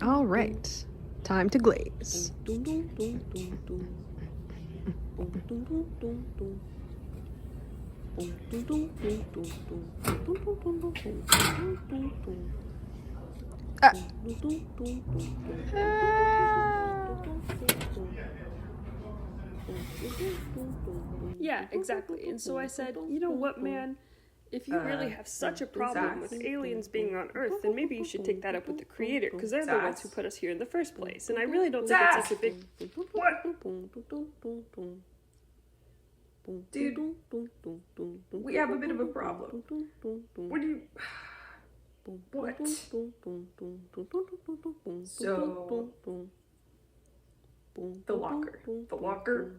All right, time to glaze. Yeah, exactly. And so I said, you know what, man? If you really have such a problem with aliens being on Earth, then maybe you should take that up with the Creator, because they're the ones who put us here in the first place. And I really don't think it's such a big... What? Dude, we have a bit of a problem. What do you... What? So... The locker. The locker?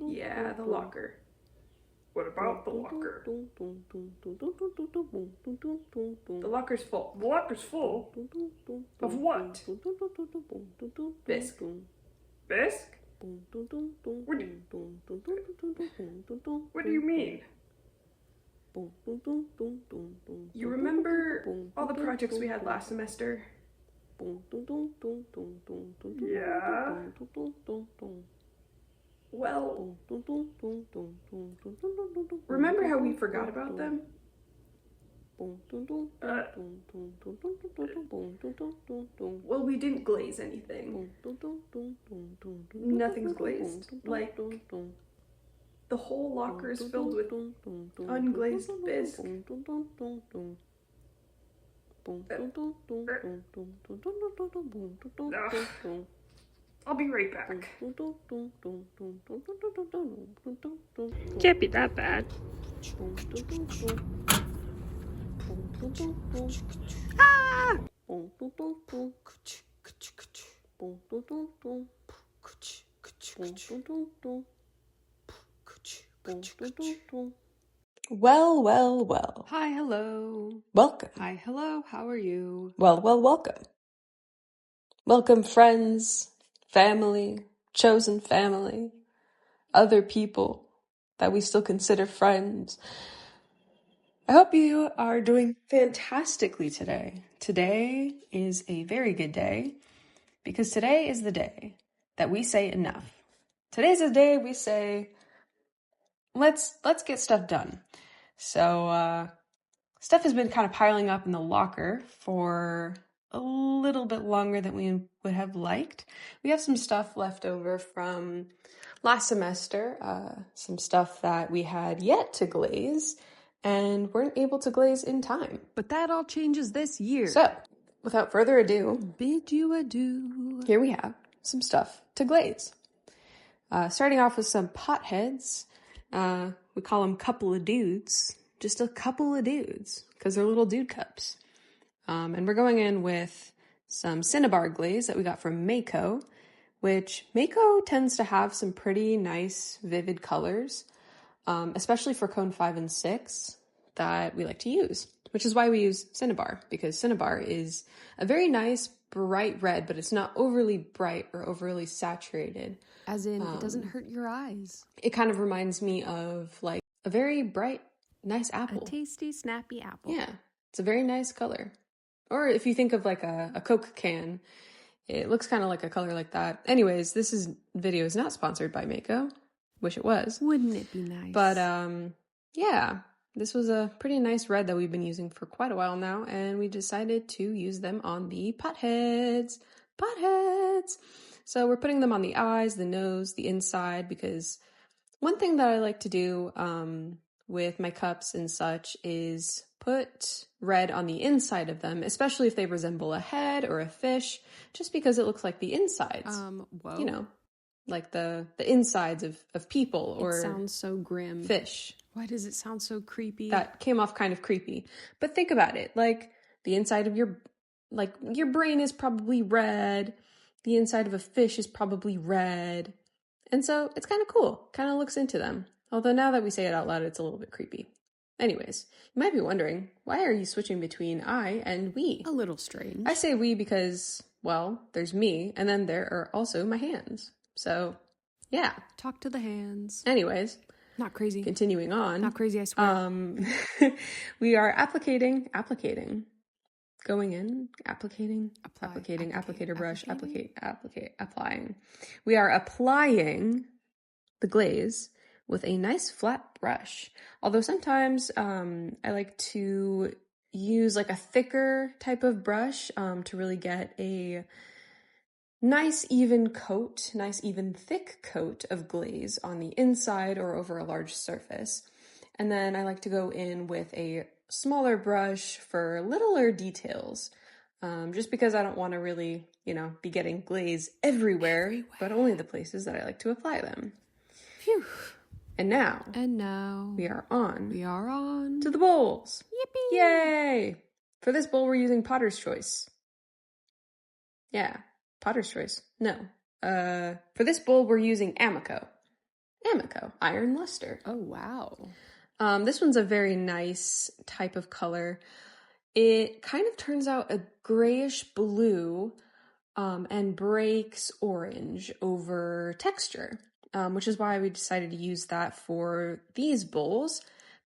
Yeah, the locker. What about the locker? The locker's full. The locker's full? Of what? Bisque. Bisque? What do you mean? You remember all the projects we had last semester? Yeah. Well, remember how we forgot about them? Well, we didn't glaze anything. Nothing's glazed. Like, the whole locker is filled with unglazed bisque. I'll be right back. Can't be that bad. Ah! Well, well, well. Hi, hello. Welcome. Hi, hello. How are you? Well, well, welcome. Welcome, friends, family, chosen family, other people that we still consider friends. I hope you are doing fantastically today. Today is a very good day because today is the day that we say enough. Today's the day we say, let's get stuff done. So, stuff has been kind of piling up in the locker for a little bit longer than we would have liked. We have some stuff left over from last semester, some stuff that we had yet to glaze and weren't able to glaze in time. But that all changes this year. So, without further ado, Bid you adieu. here we have some stuff to glaze. Starting off with some potheads. We call them couple of dudes. Just a couple of dudes, because they're little dude cups. And we're going in with some Cinnabar glaze that we got from Mako, which Mako tends to have some pretty nice, vivid colors, especially for cone 5 and 6 that we like to use, which is why we use Cinnabar, because Cinnabar is a very nice, bright red, but it's not overly bright or overly saturated. As in, it doesn't hurt your eyes. It kind of reminds me of like a very bright, nice apple. A tasty, snappy apple. Yeah, it's a very nice color. Or if you think of like a Coke can, it looks kind of like a color like that. Anyways, this video is not sponsored by Mako. Wish it was. Wouldn't it be nice? But yeah, this was a pretty nice red that we've been using for quite a while now, and we decided to use them on the potheads. Potheads! So we're putting them on the eyes, the nose, the inside, because one thing that I like to do with my cups and such is put red on the inside of them, especially if they resemble a head or a fish, just because it looks like the insides. Whoa. You know, like the insides of people or it sounds so grim. Fish. Why does it sound so creepy? That came off kind of creepy. But think about it, like the inside of your brain is probably red. The inside of a fish is probably red. And so it's kind of cool. Kind of looks into them. Although now that we say it out loud, it's a little bit creepy. Anyways, you might be wondering, why are you switching between I and we? A little strange. I say we because, well, there's me, and then there are also my hands. So, yeah. Talk to the hands. Anyways. Not crazy. Continuing on. Not crazy, I swear. We are applicating. going in, applicator brush, applying. We are applying the glaze with a nice flat brush. Although sometimes I like to use like a thicker type of brush to really get a nice even thick coat of glaze on the inside or over a large surface. And then I like to go in with a smaller brush for littler details, just because I don't want to really, be getting glaze everywhere, but only the places that I like to apply them. Phew. And now we are on to the bowls. Yippee! Yay! For this bowl, we're using Potter's Choice. Yeah, Potter's Choice. No. For this bowl, we're using Amico, Iron Luster. Oh, wow. This one's a very nice type of color. It kind of turns out a grayish blue and breaks orange over texture, which is why we decided to use that for these bowls,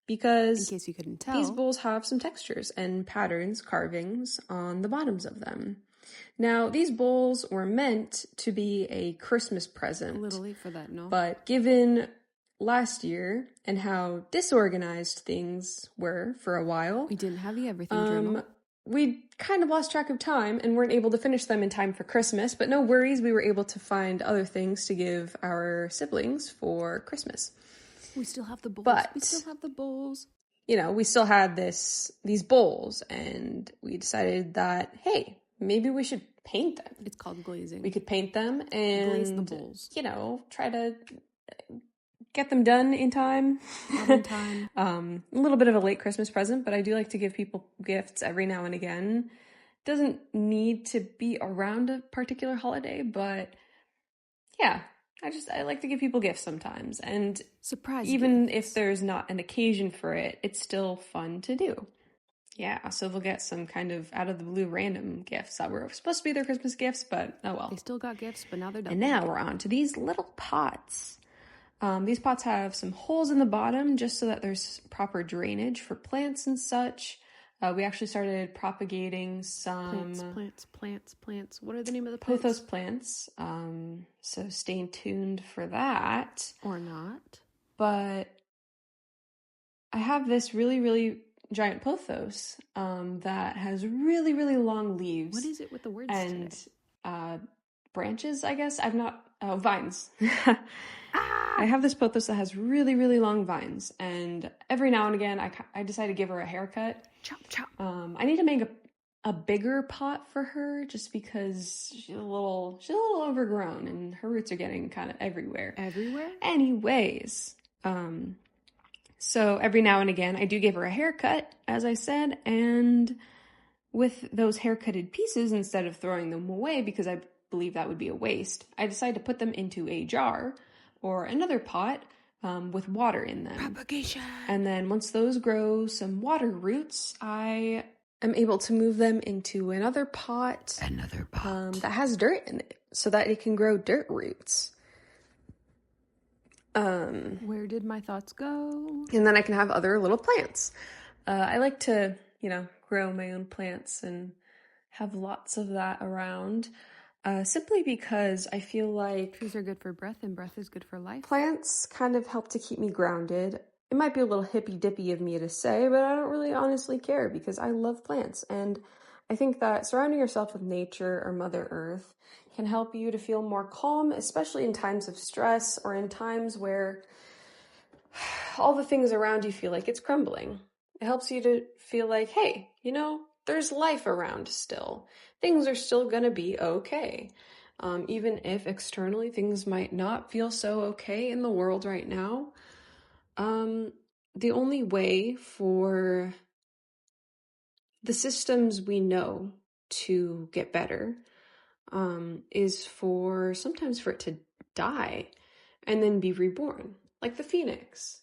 because in case you couldn't tell, these bowls have some textures and patterns, carvings on the bottoms of them. Now, these bowls were meant to be a Christmas present. A little late for that, no? But given last year and how disorganized things were for a while, we didn't have the everything journal. We kind of lost track of time and weren't able to finish them in time for Christmas, but no worries, we were able to find other things to give our siblings for Christmas. We still have the bowls. We still had these bowls, and we decided that, hey, maybe we should paint them. It's called glazing. We could paint them and glaze the bowls. Try to get them done in time. Not in time. A little bit of a late Christmas present, but I do like to give people gifts every now and again. Doesn't need to be around a particular holiday, but yeah, I like to give people gifts sometimes. And surprise even gifts. If there's not an occasion for it, it's still fun to do. Yeah, so they'll get some kind of out of the blue random gifts that were supposed to be their Christmas gifts, but oh well. They still got gifts, but now they're done. And now we're on to these little pots. These pots have some holes in the bottom just so that there's proper drainage for plants and such. We actually started propagating some plants. What are the name of the plants? Pothos plants. So stay tuned for that. Or not. But I have this really, really giant pothos that has really, really long leaves. What is it with the words and today? Branches, I guess. Vines. I have this pothos that has really, really long vines, and every now and again I decide to give her a haircut. Chop, chop. I need to make a bigger pot for her just because she's a little overgrown and her roots are getting kind of everywhere. Anyways, so every now and again I do give her a haircut, as I said, and with those haircutted pieces, instead of throwing them away because I believe that would be a waste, I decide to put them into a jar or another pot with water in them. Propagation. And then once those grow some water roots, I am able to move them into another pot that has dirt in it so that it can grow dirt roots. Where did my thoughts go? And then I can have other little plants. I like to, grow my own plants and have lots of that around. Simply because I feel like trees are good for breath and breath is good for life. Plants kind of help to keep me grounded. It might be a little hippy-dippy of me to say, but I don't really honestly care because I love plants. And I think that surrounding yourself with nature or Mother Earth can help you to feel more calm, especially in times of stress or in times where all the things around you feel like it's crumbling. It helps you to feel like, hey, there's life around still. Things are still going to be okay. Even if externally things might not feel so okay in the world right now. The only way for the systems we know to get better is sometimes for it to die and then be reborn, like the phoenix.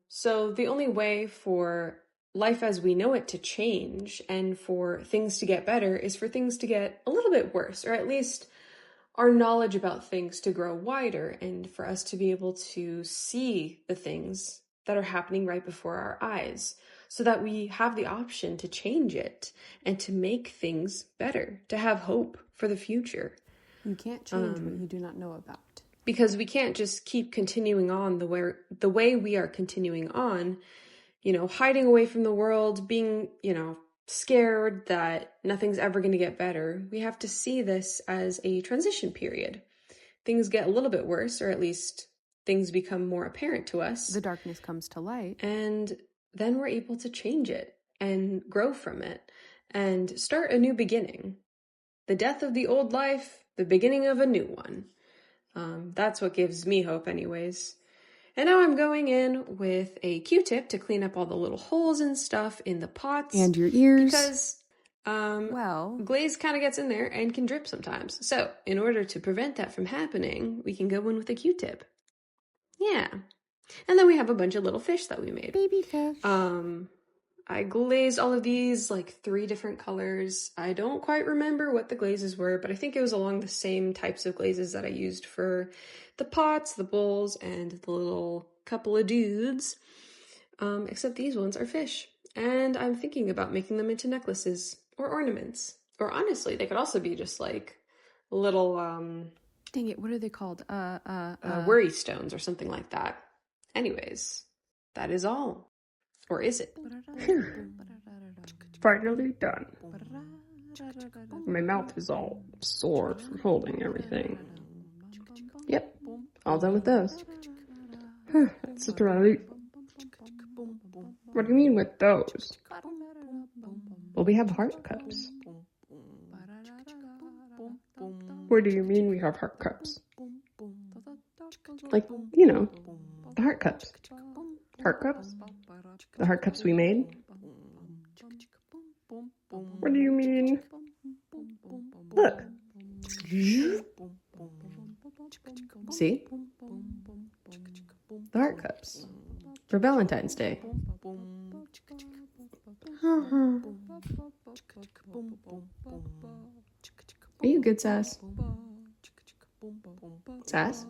So the only way for life as we know it to change and for things to get better is for things to get a little bit worse, or at least our knowledge about things to grow wider and for us to be able to see the things that are happening right before our eyes. so that we have the option to change it and to make things better, to have hope for the future. You can't change what you do not know about. Because we can't just keep continuing on the way we are continuing on, hiding away from the world, being, scared that nothing's ever going to get better. We have to see this as a transition period. Things get a little bit worse, or at least things become more apparent to us. The darkness comes to light. And then we're able to change it and grow from it and start a new beginning. The death of the old life, the beginning of a new one. That's what gives me hope anyways. And now I'm going in with a Q-tip to clean up all the little holes and stuff in the pots. And your ears. Because, glaze kind of gets in there and can drip sometimes. So, in order to prevent that from happening, we can go in with a Q-tip. Yeah. And then we have a bunch of little fish that we made. Baby fish. I glazed all of these like 3 different colors. I don't quite remember what the glazes were, but I think it was along the same types of glazes that I used for the pots, the bowls, and the little couple of dudes. Except these ones are fish. And I'm thinking about making them into necklaces or ornaments. Or honestly, they could also be just like little Dang it, what are they called? worry stones or something like that. Anyways, that is all. Or is it? Finally done. My mouth is all sore from holding everything. Yep, all done with those. That's right. What do you mean with those? Well, we have heart cups. What do you mean we have heart cups? Like, the heart cups. Heart cups? The heart cups we made? What do you mean? Look. See? The heart cups. For Valentine's Day. Are you good, Sass? Sass?